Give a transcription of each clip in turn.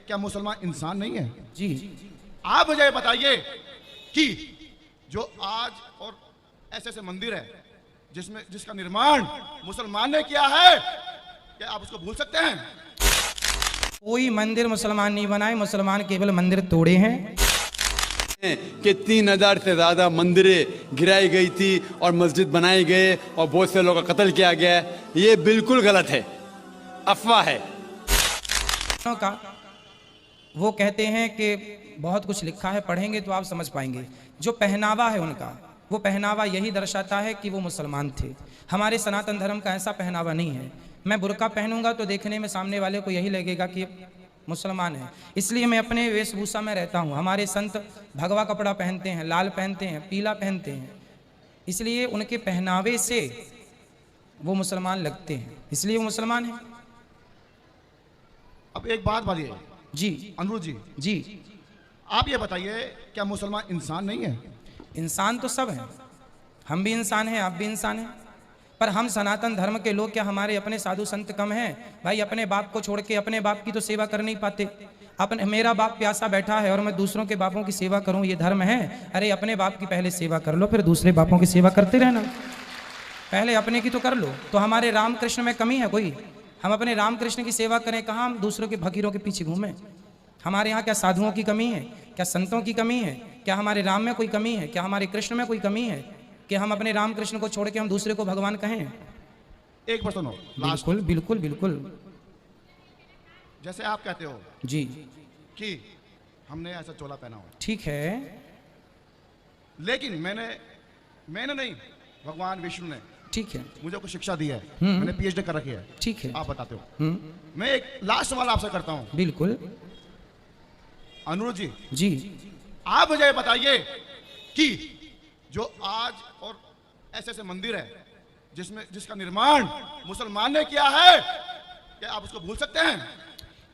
क्या मुसलमान इंसान नहीं है? जी आप मुझे बताइए कि जो आज और ऐसे ऐसे मंदिर है जिसका निर्माण मुसलमान ने किया है, क्या आप उसको भूल सकते हैं? कोई मंदिर मुसलमान नहीं बनाए, मुसलमान केवल मंदिर तोड़े हैं। कि 3000 से ज्यादा मंदिरें गिराई गई थी और मस्जिद बनाए गए और बहुत से लोगों का कत्ल किया गया। ये बिल्कुल गलत है, अफवाह है। का वो कहते हैं कि बहुत कुछ लिखा है, पढ़ेंगे तो आप समझ पाएंगे। जो पहनावा है उनका, वो पहनावा यही दर्शाता है कि वो मुसलमान थे। हमारे सनातन धर्म का ऐसा पहनावा नहीं है। मैं बुर्का पहनूंगा तो देखने में सामने वाले को यही लगेगा कि मुसलमान है, इसलिए मैं अपने वेशभूषा में रहता हूँ। हमारे संत भगवा कपड़ा पहनते हैं, लाल पहनते हैं, पीला पहनते हैं, इसलिए उनके पहनावे से वो मुसलमान लगते हैं, इसलिए वो मुसलमान है। अब एक बात बताइए जी अनुरुद्ध जी, जी, आप ये बताइए क्या मुसलमान इंसान नहीं है? इंसान तो सब हैं, हम भी इंसान हैं, आप भी इंसान हैं, पर हम सनातन धर्म के लोग क्या हमारे अपने साधु संत कम हैं? भाई अपने बाप को छोड़ के अपने बाप की तो सेवा कर नहीं पाते। अपने मेरा बाप प्यासा बैठा है और मैं दूसरों के बापों की सेवा करूं, ये धर्म है? अरे अपने बाप की पहले सेवा कर लो, फिर दूसरे बापों की सेवा करते रहना। पहले अपने की तो कर लो। तो हमारे रामकृष्ण में कमी है कोई? हम अपने रामकृष्ण की सेवा करें, कहाँ हम दूसरों के फकीरों के पीछे घूमें? हमारे यहाँ क्या साधुओं की कमी है? क्या संतों की कमी है? क्या हमारे राम में कोई कमी है? क्या हमारे कृष्ण में कोई कमी है कि हम अपने राम कृष्ण को छोड़ के हम दूसरे को भगवान कहें? एक बार सुनो, बिल्कुल बिल्कुल बिल्कुल। जैसे आप कहते हो जी कि हमने ऐसा चोला पहना हो, ठीक है, लेकिन मैंने नहीं, भगवान विष्णु ने ठीक है, मुझे कुछ शिक्षा दी है, मैंने पीएचडी कर रखी है, ठीक है, आप बताते हो। मैं एक लास्ट सवाल आपसे करता हूं। बिल्कुल अनुरुद्ध जी, जी, आप मुझे बताइए कि जो आज और ऐसे ऐसे मंदिर है जिसका निर्माण मुसलमान ने किया है, क्या आप उसको भूल सकते हैं?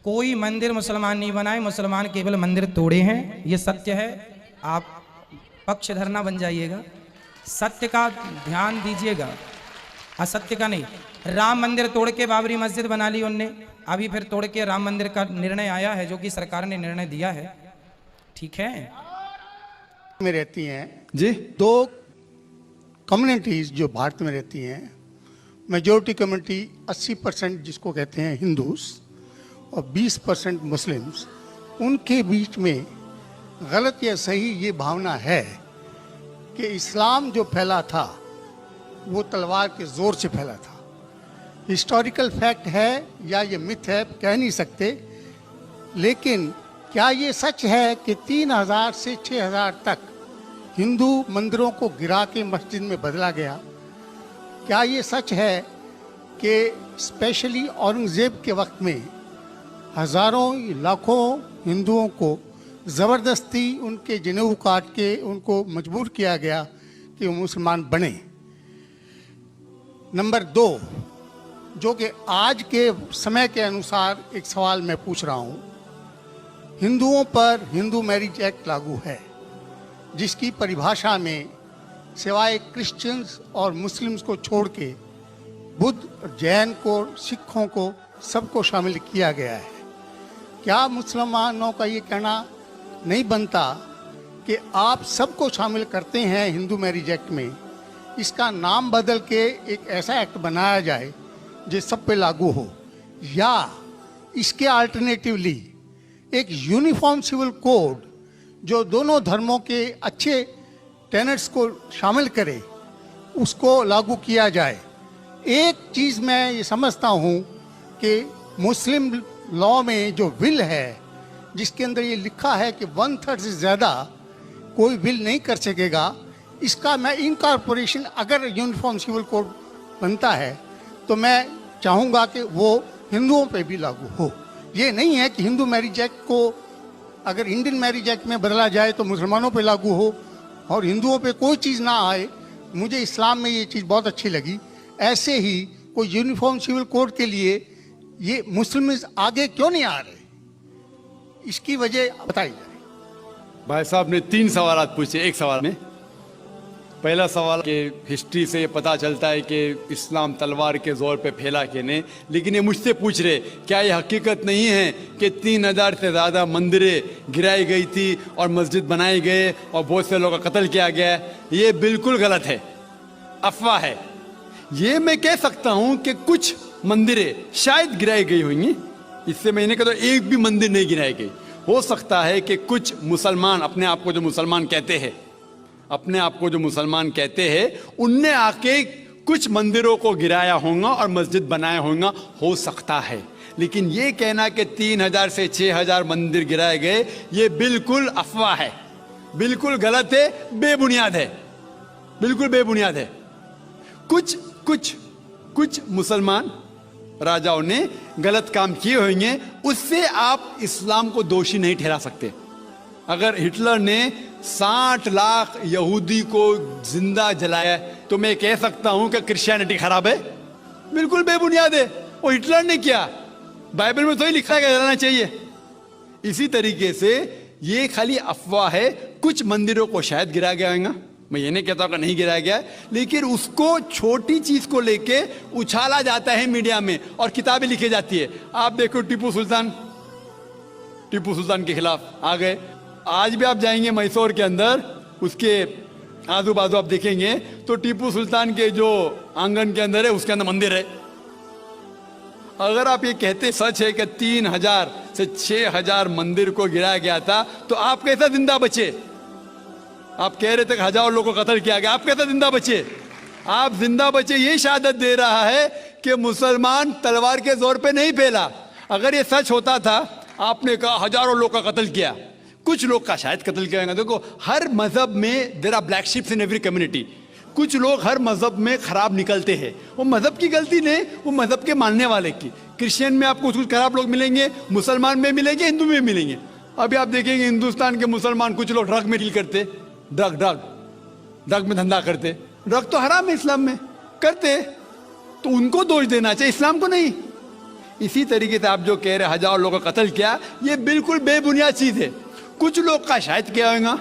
कोई मंदिर मुसलमान नहीं बनाए, मुसलमान केवल मंदिर तोड़े हैं, ये सत्य है। आप पक्ष धरना बन जाइएगा, सत्य का ध्यान दीजिएगा, असत्य का नहीं। राम मंदिर तोड़ के बाबरी मस्जिद बना ली उनने, अभी फिर तोड़ के राम मंदिर का निर्णय आया है, जो कि सरकार ने निर्णय दिया है, ठीक है। में रहती हैं जी, दो कम्युनिटीज़ जो भारत में रहती हैं, मेजॉरिटी कम्युनिटी 80% जिसको कहते हैं हिंदूस और 20% मुस्लिम्स, उनके बीच में गलत या सही ये भावना है कि इस्लाम जो फैला था वो तलवार के ज़ोर से फैला था। हिस्टोरिकल फैक्ट है या ये मिथ है कह नहीं सकते, लेकिन क्या ये सच है कि 3000 से 6000 तक हिंदू मंदिरों को गिरा के मस्जिद में बदला गया? क्या ये सच है कि स्पेशली औरंगज़ेब के वक्त में हज़ारों लाखों हिंदुओं को ज़बरदस्ती उनके जनेऊ काट के उनको मजबूर किया गया कि वो मुसलमान बने? नंबर 2, जो कि आज के समय के अनुसार एक सवाल मैं पूछ रहा हूँ, हिंदुओं पर हिंदू मैरिज एक्ट लागू है, जिसकी परिभाषा में सिवाय क्रिश्चियंस और मुस्लिम्स को छोड़ के बुद्ध, जैन को, सिखों को, सबको शामिल किया गया है। क्या मुसलमानों का ये कहना नहीं बनता कि आप सबको शामिल करते हैं हिंदू मैरिज एक्ट में, इसका नाम बदल के एक ऐसा एक्ट बनाया जाए जो सब पे लागू हो, या इसके अल्टरनेटिवली एक यूनिफॉर्म सिविल कोड जो दोनों धर्मों के अच्छे टेनेट्स को शामिल करे, उसको लागू किया जाए। एक चीज़ मैं ये समझता हूँ कि मुस्लिम लॉ में जो विल है, जिसके अंदर ये लिखा है कि 1/3 से ज़्यादा कोई विल नहीं कर सकेगा, इसका मैं इनकॉर्पोरेशन अगर यूनिफॉर्म सिविल कोड बनता है तो मैं चाहूँगा कि वो हिंदुओं पे भी लागू हो। ये नहीं है कि हिंदू मैरिज एक्ट को अगर इंडियन मैरिज एक्ट में बदला जाए तो मुसलमानों पे लागू हो और हिंदुओं पे कोई चीज़ ना आए। मुझे इस्लाम में ये चीज़ बहुत अच्छी लगी। ऐसे ही कोई यूनिफॉर्म सिविल कोड के लिए ये मुस्लिम आगे क्यों नहीं आ रहे, इसकी वजह बताई जाए। भाई साहब ने 3 सवाल पूछे एक सवाल में। पहला सवाल कि हिस्ट्री से ये पता चलता है कि इस्लाम तलवार के जोर पे फैला कि नहीं, लेकिन ये मुझसे पूछ रहे क्या ये हकीकत नहीं है कि 3000 से ज़्यादा मंदिरें गिराई गई थी और मस्जिद बनाए गए और बहुत से लोगों का कत्ल किया गया। ये बिल्कुल गलत है, अफवाह है। ये मैं कह सकता हूँ कि कुछ मंदिरें शायद गिराई गई होंगी, इससे मैंने कहा तो एक भी मंदिर नहीं गिराई गई। हो सकता है कि कुछ मुसलमान अपने आप को जो मुसलमान कहते हैं, अपने आप को जो मुसलमान कहते हैं, उनने आके कुछ मंदिरों को गिराया होगा और मस्जिद बनाया होगा, हो सकता है। लेकिन ये कहना कि 3000 से 6000 मंदिर गिराए गए, ये बिल्कुल अफवाह है, बिल्कुल गलत है, बेबुनियाद है, बिल्कुल बेबुनियाद है। कुछ मुसलमान राजाओं ने गलत काम किए होंगे, उससे आप इस्लाम को दोषी नहीं ठहरा सकते। अगर हिटलर ने 60 लाख यहूदी को जिंदा जलाया तो मैं कह सकता हूं कि क्रिश्चियनिटी खराब है? बिल्कुल बेबुनियाद है। वो हिटलर ने किया, बाइबल में तो ही लिखा है कि जलाना चाहिए। इसी तरीके से ये खाली अफवाह है। कुछ मंदिरों को शायद गिराया गया होगा, मैं ये नहीं कहता कि नहीं गिराया गया, लेकिन उसको छोटी चीज को लेके उछाला जाता है मीडिया में और किताबें लिखी जाती है। आप देखो टीपू सुल्तान के खिलाफ आ गए। आज भी आप जाएंगे मैसूर के अंदर, उसके आजू बाजू आप देखेंगे तो टीपू सुल्तान के जो आंगन के अंदर है उसके अंदर मंदिर है। अगर आप ये कहते सच है कि 3000 से 6000 मंदिर को गिराया गया था, तो आप कैसा जिंदा बचे? आप कह रहे थे कि हजारों लोगों को कत्ल किया गया, आप कैसा जिंदा बचे? आप जिंदा बचे ये शहादत दे रहा है कि मुसलमान तलवार के जोर पे नहीं फैला। अगर ये सच होता था, आपने कहा हजारों लोग का कत्ल किया, कुछ लोग का शायद कत्ल किया गया। देखो, हर मजहब में there are black sheeps in every community. कुछ लोग हर मजहब में खराब निकलते हैं, वो मजहब की गलती नहीं, वो मजहब के मानने वाले की। क्रिश्चियन में आपको कुछ खराब लोग मिलेंगे, मुसलमान में मिलेंगे, हिंदू में मिलेंगे। अभी आप देखेंगे हिंदुस्तान के मुसलमान कुछ लोग ड्रग में डील करते, ड्रग में धंधा करते। ड्रग तो हराम है इस्लाम में, करते तो उनको दोष देना चाहिए, इस्लाम को नहीं। इसी तरीके से आप जो कह रहे हजारों लोगों का कत्ल किया, ये बिल्कुल बेबुनियाद चीज है। कुछ लोग का शायद किया होगा,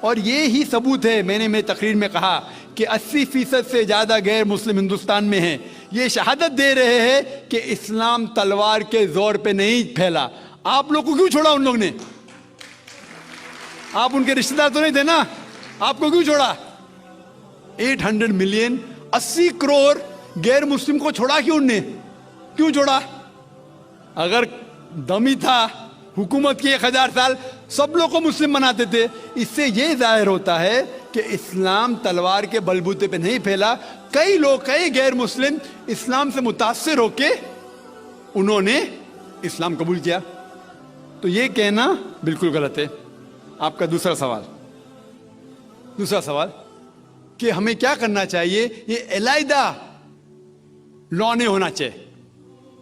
और ये ही सबूत है। मैंने मेरी तकरीर में कहा कि 80% से ज्यादा गैर मुस्लिम हिंदुस्तान में हैं। ये शहादत दे रहे हैं कि इस्लाम तलवार के जोर पे नहीं फैला। आप लोग को क्यों छोड़ा उन लोग ने? आप उनके रिश्तेदार तो नहीं थे ना, आपको क्यों छोड़ा? 800 मिलियन 80 करोड़ गैर मुस्लिम को छोड़ा क्यों? उनने क्यों छोड़ा? अगर दमी था हुकूमत की 1000 साल, सब लोग को मुस्लिम बनाते थे। इससे यह जाहिर होता है कि इस्लाम तलवार के बलबूते पे नहीं फैला। कई लोग, कई गैर मुस्लिम इस्लाम से मुतासिर होके उन्होंने इस्लाम कबूल किया। तो यह कहना बिल्कुल गलत है। आपका दूसरा सवाल कि हमें क्या करना चाहिए? ये अलहदा लॉ नहीं होना चाहिए,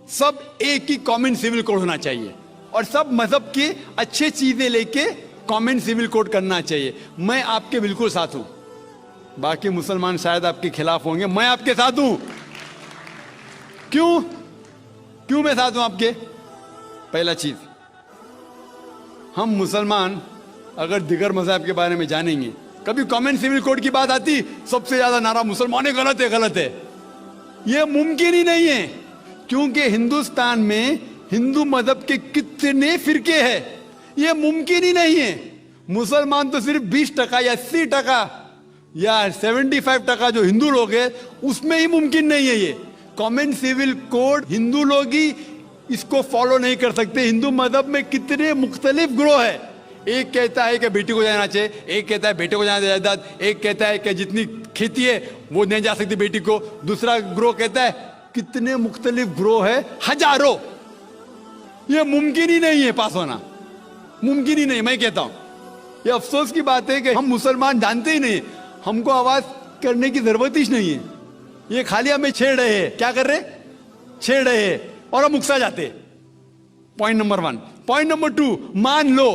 सब एक ही कॉमन सिविल कोड होना चाहिए, और सब मजहब की अच्छी चीजें लेके कॉमन सिविल कोड करना चाहिए। मैं आपके बिल्कुल साथ हूं। बाकी मुसलमान शायद आपके खिलाफ होंगे, मैं आपके साथ हूं। क्यों मैं साथ हूं आपके? पहला चीज, हम मुसलमान अगर दिगर मजहब के बारे में जानेंगे, कभी कॉमन सिविल कोड की बात आती, सबसे ज्यादा नारा मुसलमान गलत है। यह मुमकिन ही नहीं है, क्योंकि हिंदुस्तान में हिंदू मजहब के कितने फिरके हैं, यह मुमकिन ही नहीं है। मुसलमान तो सिर्फ 20% या 80% या 75% जो हिंदू लोग हैं, उसमें ही मुमकिन नहीं है। ये कॉमन सिविल कोड हिंदू लोग ही इसको फॉलो नहीं कर सकते। हिंदू मजहब में कितने मुख्तलिफ ग्रोह है। एक कहता है कि बेटी को जाना चाहिए, एक कहता है बेटे को जाना जायदाद, एक कहता है कि जितनी खेती है वो नहीं जा सकती बेटी को, दूसरा ग्रोह कहता है। कितने मुख्तलिफ ग्रोह है, हजारों। ये मुमकिन ही नहीं है पास होना, मुमकिन ही नहीं। मैं कहता हूं ये अफसोस की बात है कि हम मुसलमान जानते ही नहीं, हमको आवाज करने की जरूरत ही नहीं है। ये खाली हमें छेड़ रहे हैं। क्या कर रहे? छेड़ रहे हैं और हम उकसा जाते। Point number 1। पॉइंट नंबर 2, मान लो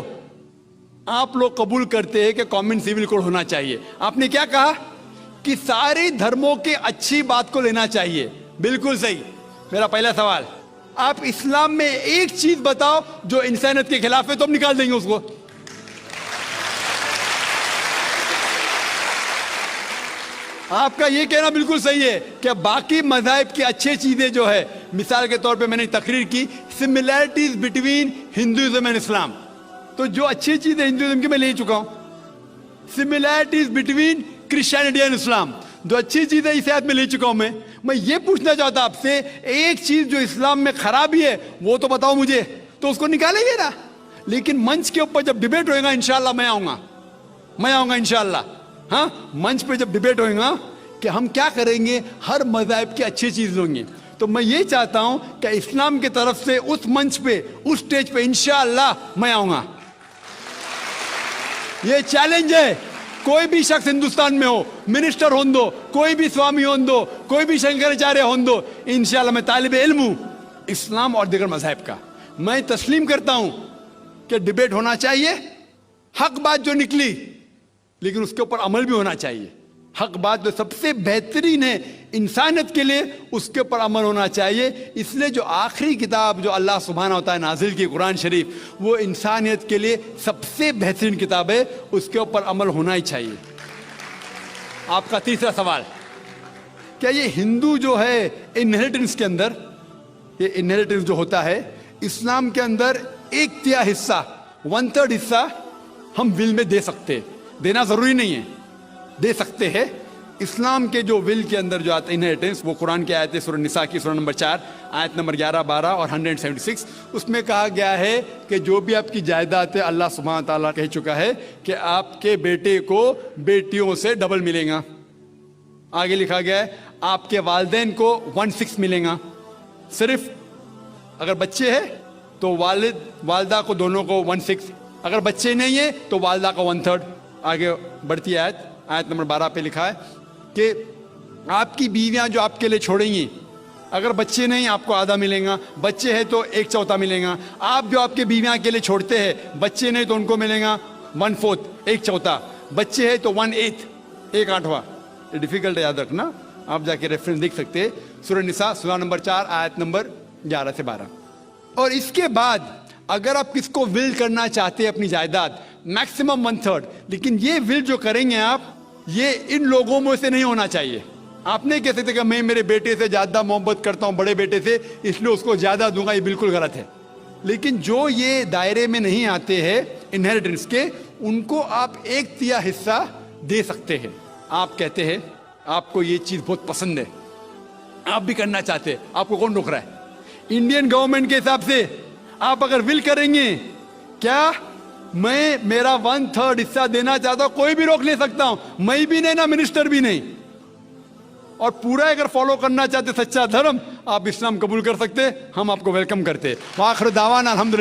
आप लोग कबूल करते हैं कि कॉमन सिविल कोड होना चाहिए। आपने क्या कहा कि सारे धर्मों के अच्छी बात को लेना चाहिए। बिल्कुल सही। मेरा पहला सवाल, आप इस्लाम में एक चीज बताओ जो इंसानियत के खिलाफ है, तो हम निकाल देंगे उसको। आपका ये कहना बिल्कुल सही है कि बाकी मज़ाहिब की अच्छी चीज़ें जो है, मिसाल के तौर पे मैंने तकरीर की similarities between Hinduism and Islam, तो जो अच्छी चीज़ें हिंदुइज्म की मैं ले चुका हूँ। Similarities between Christianity and Islam, जो अच्छी चीज़ें इस आयत में ले चुका हूँ मैं ये पूछना चाहता आपसे, एक चीज़ जो इस्लाम में खराबी है वो तो बताओ मुझे, तो उसको निकालेंगे ना। लेकिन मंच के ऊपर जब डिबेट होएगा इंशाल्लाह मैं आऊँगा इंशाल्लाह। हाँ, मंच पे जब डिबेट होएगा कि हम क्या करेंगे, हर मज़हब की अच्छी चीज़ होंगी, तो मैं ये चाहता हूं कि इस्लाम की तरफ से उस मंच पे, उस स्टेज पे इंशाअल्लाह मैं आऊंगा। ये चैलेंज है, कोई भी शख्स हिंदुस्तान में हो, मिनिस्टर हों दो, कोई भी स्वामी हों दो, कोई भी शंकराचार्य हों दो, इंशाअल्लाह मैं तालिब इल्म हूं इस्लाम और दीगर मज़हब का। मैं तस्लीम करता हूं कि डिबेट होना चाहिए, हक बात जो निकली, लेकिन उसके ऊपर अमल भी होना चाहिए। हक बात जो सबसे बेहतरीन है इंसानियत के लिए, उसके ऊपर अमल होना चाहिए। इसलिए जो आखिरी किताब जो अल्लाह सुब्हाना व तआला नाजिल की कुरान शरीफ, वो इंसानियत के लिए सबसे बेहतरीन किताब है, उसके ऊपर अमल होना ही चाहिए। आपका तीसरा सवाल, क्या ये हिंदू जो है इनहेरिटेंस के अंदर, ये इनहेरिटेंस जो होता है इस्लाम के अंदर 1/3 हिस्सा, 1/3 हिस्सा हम विल में दे सकते हैं, देना जरूरी नहीं है, दे सकते हैं। इस्लाम के जो विल के अंदर जो आता है इनहेरिटेंस, वो कुरान की आयत है सूरह निसा की सूरह नंबर 4 आयत नंबर 11, 12 और 176। उसमें कहा गया है कि जो भी आपकी जायदाद है, अल्लाह सुब्हान ताला कह चुका है कि आपके बेटे को बेटियों से डबल मिलेगा। आगे लिखा गया है आपके वालिदैन को 1/6 मिलेगा। सिर्फ अगर बच्चे हैं तो वालिद वालदा को दोनों को 1/6, अगर बच्चे नहीं है तो वालदा का 1/3। आगे बढ़ती आयत नंबर 12 पे लिखा है कि आपकी बीवियां जो आपके लिए छोड़ेंगी, अगर बच्चे नहीं आपको आधा मिलेगा, बच्चे हैं तो 1/4 मिलेगा। आप जो आपके बीवियां के लिए छोड़ते हैं, बच्चे नहीं तो उनको मिलेगा 1/4, 1/4, बच्चे हैं तो 1/8, 1/8। ये डिफिकल्ट है, याद रखना, आप जाके रेफरेंस देख सकते हैं, सूरह निसा सूरह नंबर 4 आयत नंबर 11 से 12। और इसके बाद अगर आप किसको विल करना चाहते हैं अपनी जायदाद, मैक्सिमम 1/3, लेकिन ये विल जो करेंगे आप, ये इन लोगों में से नहीं होना चाहिए। आप नहीं कह सकते कि मैं मेरे बेटे से ज्यादा मोहब्बत करता हूं, बड़े बेटे से, इसलिए उसको ज्यादा दूंगा, ये बिल्कुल गलत है। लेकिन जो ये दायरे में नहीं आते हैं इनहेरिटेंस के, उनको आप 1/3 हिस्सा दे सकते हैं। आप कहते हैं आपको ये चीज बहुत पसंद है, आप भी करना चाहते हैं, आपको कौन रोक रहा है? इंडियन गवर्नमेंट के हिसाब से आप अगर विल करेंगे, क्या मैं मेरा 1/3 हिस्सा देना चाहता हूं, कोई भी रोक ले सकता हूं, मैं भी नहीं ना मिनिस्टर भी नहीं। और पूरा अगर फॉलो करना चाहते सच्चा धर्म, आप इस्लाम कबूल कर सकते, हम आपको वेलकम करते। वाखिर दावाना अल्हम्दुलिल्लाह।